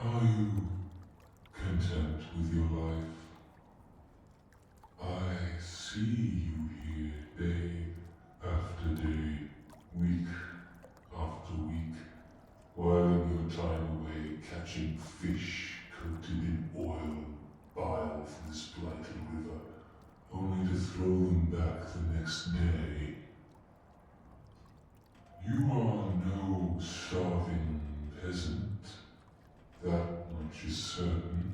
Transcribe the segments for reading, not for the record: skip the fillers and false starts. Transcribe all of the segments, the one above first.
Are you content with your life? I see you here day after day, week after week, whiling your time away catching fish coated in oil bile from this blighted river, only to throw them back the next day. You are no starving peasant, that much is certain.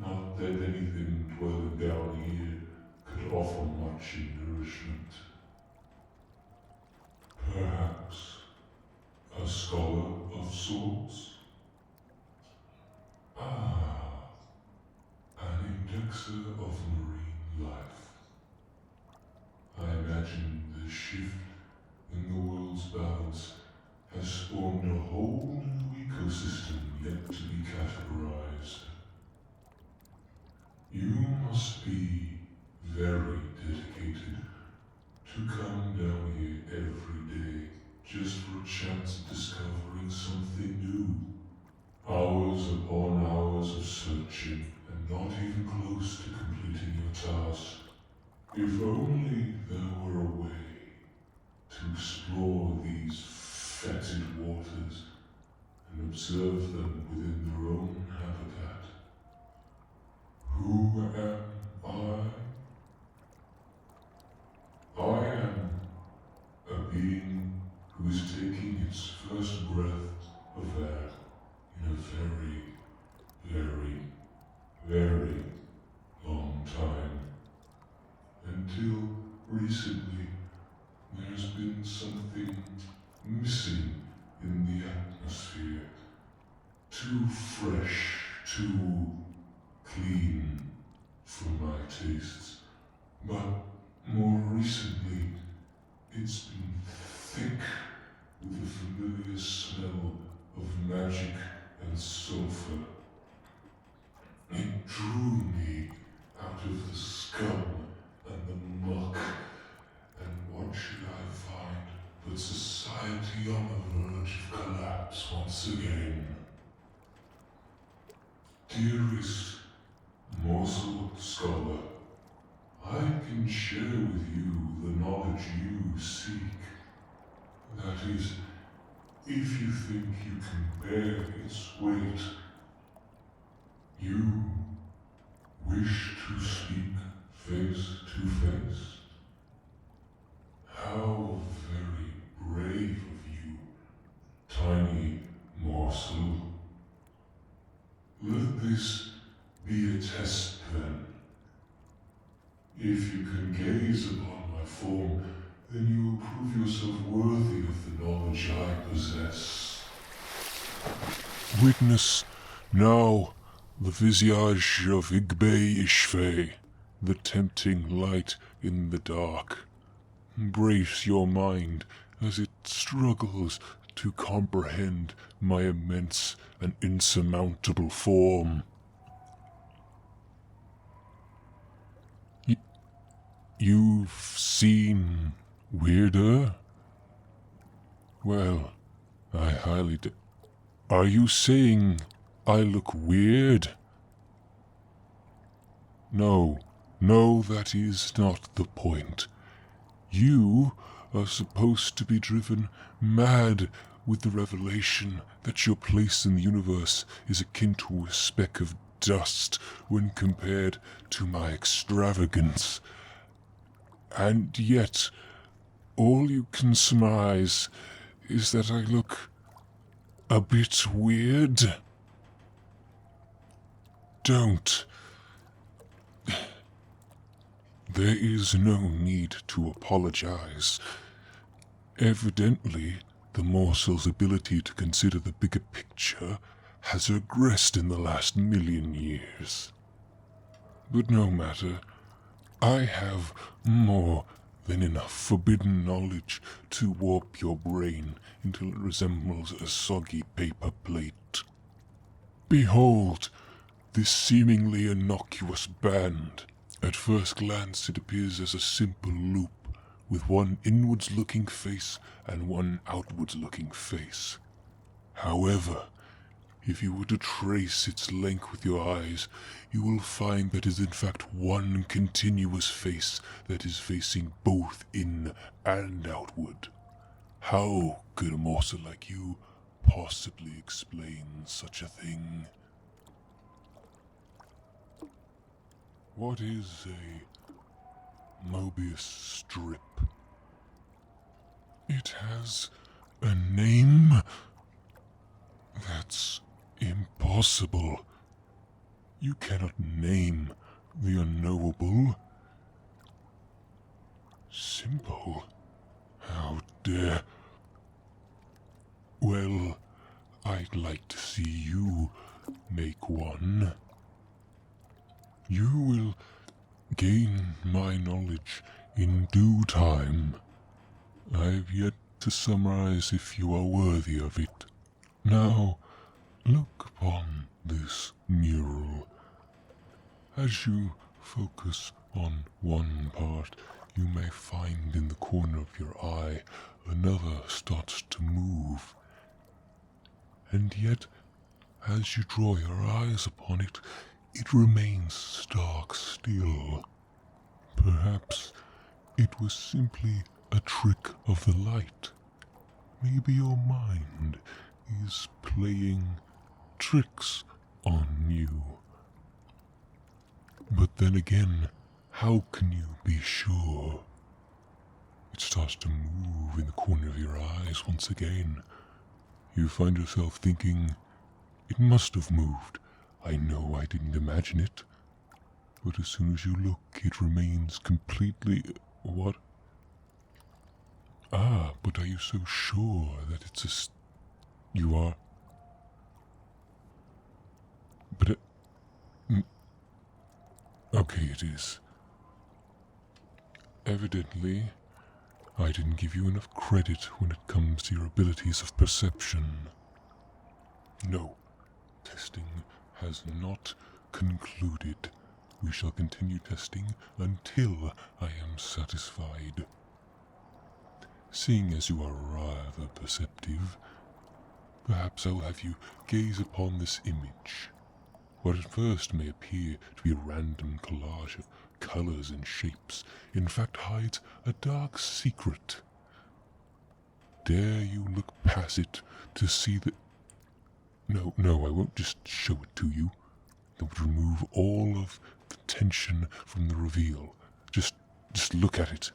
Not that anything dwelling down here could offer much in nourishment. Perhaps a scholar of sorts? Ah, an indexer of marine life. I imagine the shift in the world's balance has spawned a whole new ecosystem yet to be categorized. You must be very dedicated to come down here every day just for a chance at discovering something new. Hours upon hours of searching and not even close to completing your task. If only there were a way to explore these fetid waters and observe them within their own habitat. Who am I? I am a being who is taking its first breath of air in a very, very, very long time. Until recently, there's been something missing in the atmosphere. Too fresh, too clean for my tastes. But more recently, it's been thick with the familiar smell of magic and sulfur. It drew me out of the scum and the muck, and what should I find but society on the verge of collapse once again? Dearest morsel scholar, I can share with you the knowledge you seek. That is, if you think you can bear its weight. You wish to speak face to face? How very brave of you, tiny morsel. Let this be a test then. If you can gaze upon my form, then you will prove yourself worthy of the knowledge I possess. Witness now the visage of Igbe Ishve, the tempting light in the dark. Brace your mind as it struggles to comprehend my immense and insurmountable form. You've seen weirder? Well, I highly Are you saying I look weird? No, that is not the point. You are supposed to be driven mad with the revelation that your place in the universe is akin to a speck of dust when compared to my extravagance. And yet, all you can surmise is that I look a bit weird. Don't. There is no need to apologize. Evidently, the morsel's ability to consider the bigger picture has regressed in the last 1,000,000 years. But no matter, I have more than enough forbidden knowledge to warp your brain until it resembles a soggy paper plate. Behold, this seemingly innocuous band. At first glance it appears as a simple loop, with one inwards-looking face and one outwards-looking face. However, If you were to trace its length with your eyes, you will find that it is in fact one continuous face that is facing both in and outward. How could a mortal like you possibly explain such a thing? What is a Mobius strip? It has a name? That's impossible. You cannot name the unknowable. Simple? How dare... Well, I'd like to see you make one. You will gain my knowledge in due time. I've yet to summarize if you are worthy of it. Now, look upon this mural. As you focus on one part, you may find in the corner of your eye another starts to move. And yet, as you draw your eyes upon it, it remains stark still. Perhaps it was simply a trick of the light. Maybe your mind is playing tricks on you. But then again, how can you be sure? It starts to move in the corner of your eyes once again. You find yourself thinking, it must have moved. I know I didn't imagine it. But as soon as you look, it remains completely... What? Ah, but are you so sure that it's a... You are... But okay, it is. Evidently, I didn't give you enough credit when it comes to your abilities of perception. No, testing has not concluded. We shall continue testing until I am satisfied. Seeing as you are rather perceptive, perhaps I will have you gaze upon this image. What at first may appear to be a random collage of colors and shapes, in fact hides a dark secret. Dare you look past it to see that... No, I won't just show it to you. That would remove all of the tension from the reveal. Just look at it.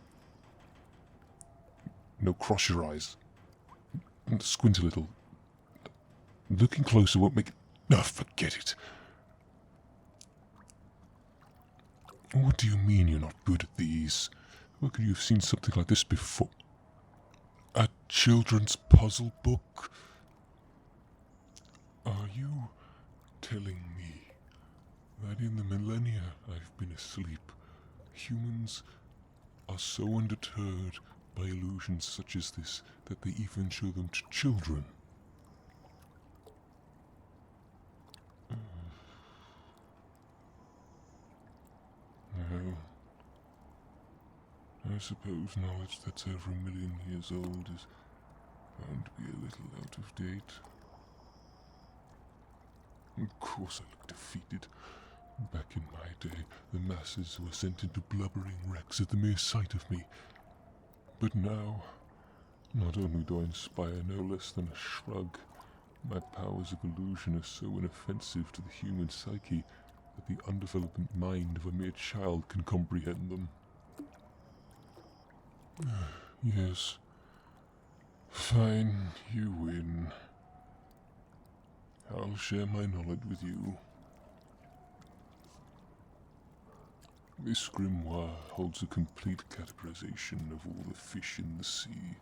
No, cross your eyes. Squint a little. Looking closer won't make it... No, forget it. What do you mean you're not good at these? Where could you have seen something like this before? A children's puzzle book? Are you telling me that in the millennia I've been asleep, humans are so undeterred by illusions such as this that they even show them to children? Well, I suppose knowledge that's over 1 million years old is bound to be a little out of date. Of course I look defeated. Back in my day, the masses were sent into blubbering wrecks at the mere sight of me. But now, not only do I inspire no less than a shrug, my powers of illusion are so inoffensive to the human psyche that the undeveloped mind of a mere child can comprehend them. Yes. Fine, you win. I'll share my knowledge with you. This grimoire holds a complete categorization of all the fish in the sea.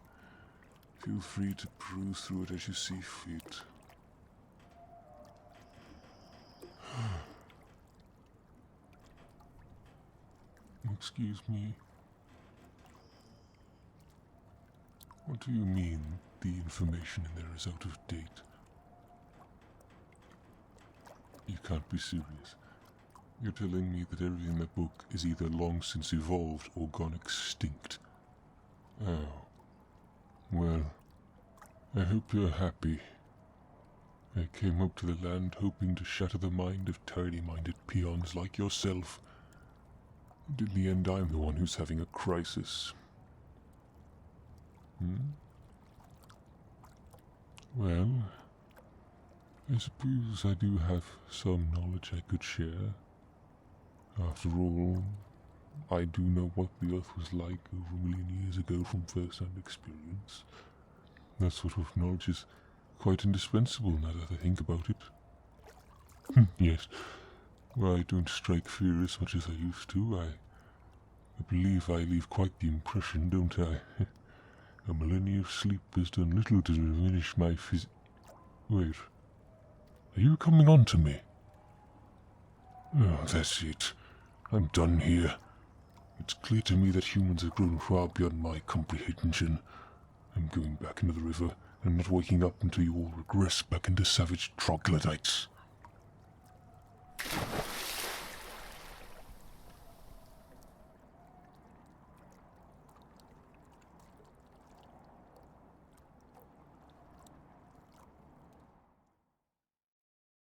Feel free to peruse through it as you see fit. Excuse me. What do you mean the information in there is out of date? You can't be serious. You're telling me that everything in the book is either long since evolved or gone extinct. Oh. Well, I hope you're happy. I came up to the land hoping to shatter the mind of tiny-minded peons like yourself. And in the end, I'm the one who's having a crisis. Well, I suppose I do have some knowledge I could share. After all, I do know what the Earth was like over 1,000,000 years ago from first-hand experience. That sort of knowledge is quite indispensable now that I think about it. Yes, well, I don't strike fear as much as I used to. I believe I leave quite the impression, don't I? A millennia of sleep has done little to diminish my Wait, are you coming on to me? Oh, that's it. I'm done here. It's clear to me that humans have grown far beyond my comprehension. I'm going back into the river and not waking up until you all regress back into savage troglodytes.